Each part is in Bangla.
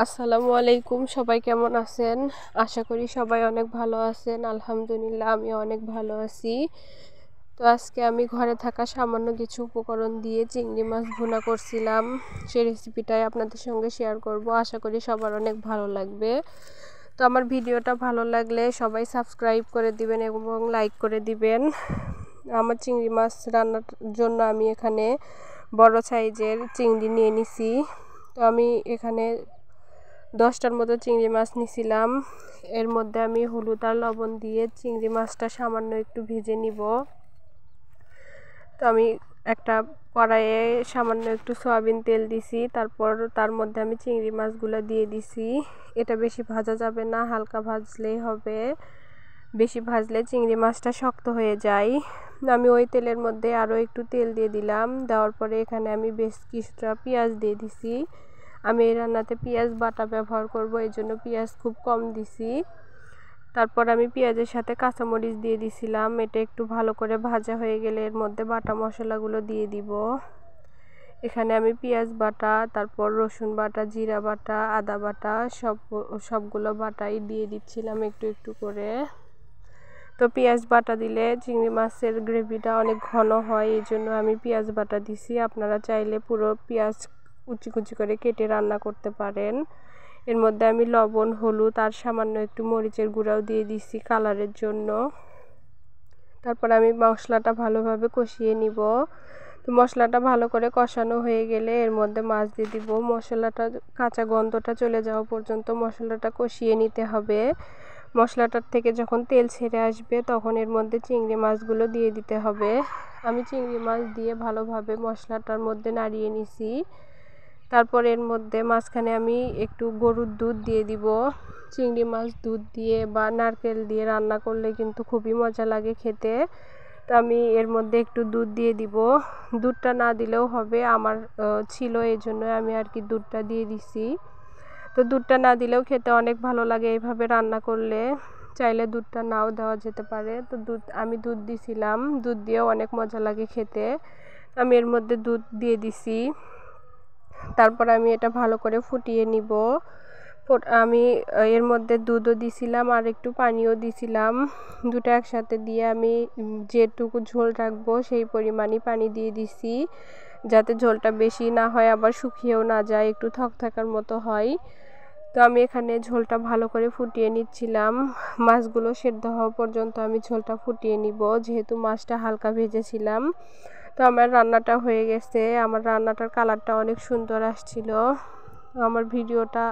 আসসালামু আলাইকুম। সবাই কেমন আছেন? আশা করি সবাই অনেক ভালো আছেন। আলহামদুলিল্লাহ আমি অনেক ভালো আছি। তো আজকে আমি ঘরে থাকা সামান্য কিছু উপকরণ দিয়ে চিংড়ি মাছ ভুনা করছিলাম। সেই রেসিপিটাই আপনাদের সঙ্গে শেয়ার করব। আশা করি সবার অনেক ভালো লাগবে। তো আমার ভিডিওটা ভালো লাগলে সবাই সাবস্ক্রাইব করে দিবেন এবং লাইক করে দিবেন। আমার চিংড়ি মাছ রান্নার জন্য আমি এখানে বড় সাইজের চিংড়ি নিয়ে নিছি। তো আমি এখানে 10টার মতো চিংড়ি মাছ নিছিলাম। এর মধ্যে আমি হলুদ আর লবণ দিয়ে চিংড়ি মাছটা সামান্য একটু ভেজে নিব। তো আমি একটা কড়াইয়ে সামান্য একটু সয়াবিন তেল দিছি, তারপর তার মধ্যে আমি চিংড়ি মাছগুলো দিয়ে দিছি। এটা বেশি ভাজা যাবে না, হালকা ভাজলেই হবে। বেশি ভাজলে চিংড়ি মাছটা শক্ত হয়ে যায়। আমি ওই তেলের মধ্যে আরও একটু তেল দিয়ে দিলাম। দেওয়ার পরে এখানে আমি বেশ কিছুটা পেঁয়াজ দিয়ে দিছি। আমি এই রান্নাতে পেঁয়াজ বাটা ব্যবহার করব, এই জন্য পেঁয়াজ খুব কম দিছি। তারপর আমি পেঁয়াজের সাথে কাঁচামরিচ দিয়ে দিছিলাম। এটা একটু ভালো করে ভাজা হয়ে গেলে এর মধ্যে বাটা মশলাগুলো দিয়ে দিব। এখানে আমি পেঁয়াজ বাটা, তারপর রসুন বাটা, জিরা বাটা, আদা বাটা সবগুলো বাটাই দিয়ে দিচ্ছিলাম একটু একটু করে। তো পেঁয়াজ বাটা দিলে চিংড়ি মাছের গ্রেভিটা অনেক ঘন হয়, এই জন্য আমি পেঁয়াজ বাটা দিছি। আপনারা চাইলে পুরো পেঁয়াজ কুচি কুচি করে কেটে রান্না করতে পারেন। এর মধ্যে আমি লবণ, হলুদ আর সামান্য একটু মরিচের গুঁড়াও দিয়ে দিছি কালারের জন্য। তারপর আমি মশলাটা ভালোভাবে কষিয়ে নিব। তো মশলাটা ভালো করে কষানো হয়ে গেলে এর মধ্যে মাছ দিয়ে দিব। মশলাটা কাঁচা গন্ধটা চলে যাওয়া পর্যন্ত মশলাটা কষিয়ে নিতে হবে। মশলাটার থেকে যখন তেল ছেড়ে আসবে তখন এর মধ্যে চিংড়ি মাছগুলো দিয়ে দিতে হবে। আমি চিংড়ি মাছ দিয়ে ভালোভাবে মশলাটার মধ্যে নাড়িয়ে নিছি। তারপর এর মধ্যে মাঝখানে আমি একটু গরুর দুধ দিয়ে দিব। চিংড়ি মাছ দুধ দিয়ে বা নারকেল দিয়ে রান্না করলে কিন্তু খুবই মজা লাগে খেতে। তো আমি এর মধ্যে একটু দুধ দিয়ে দিব। দুধটা না দিলেও হবে, আমার ছিল এই জন্য আমি আর কি দুধটা দিয়ে দিছি। তো দুধটা না দিলেও খেতে অনেক ভালো লাগে এইভাবে রান্না করলে, চাইলে দুধটা নাও দেওয়া যেতে পারে। তো আমি দুধ দিছিলাম, দুধ দিয়েও অনেক মজা লাগে খেতে। আমি এর মধ্যে দুধ দিয়ে দিছি। তারপর আমি এটা ভালো করে ফুটিয়ে নিব। আমি এর মধ্যে দুধও দিছিলাম আর একটু পানিও দিছিলাম। দুটো একসাথে দিয়ে আমি যেটুকু ঝোল রাখবো সেই পরিমাণই পানি দিয়ে দিছি, যাতে ঝোলটা বেশি না হয় আবার শুকিয়েও না যায়, একটু থকথকার মতো হয়। তো আমি এখানে ঝোলটা ভালো করে ফুটিয়ে নিচ্ছিলাম। মাছগুলো সেদ্ধ হওয়া পর্যন্ত আমি ঝোলটা ফুটিয়ে নিব, যেহেতু মাছটা হালকা ভেজেছিলাম। তো আমার রান্নাটা হয়ে গেছে। আমার রান্নাটার কালারটা অনেক সুন্দর আসছিল। আমার ভিডিওটা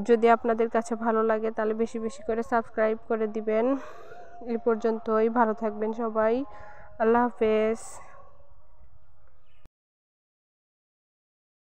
যদি আপনাদের কাছে ভালো লাগে তাহলে বেশি বেশি করে সাবস্ক্রাইব করে দিবেন। এই পর্যন্তই, ভালো থাকবেন সবাই। আল্লাহ হাফেজ।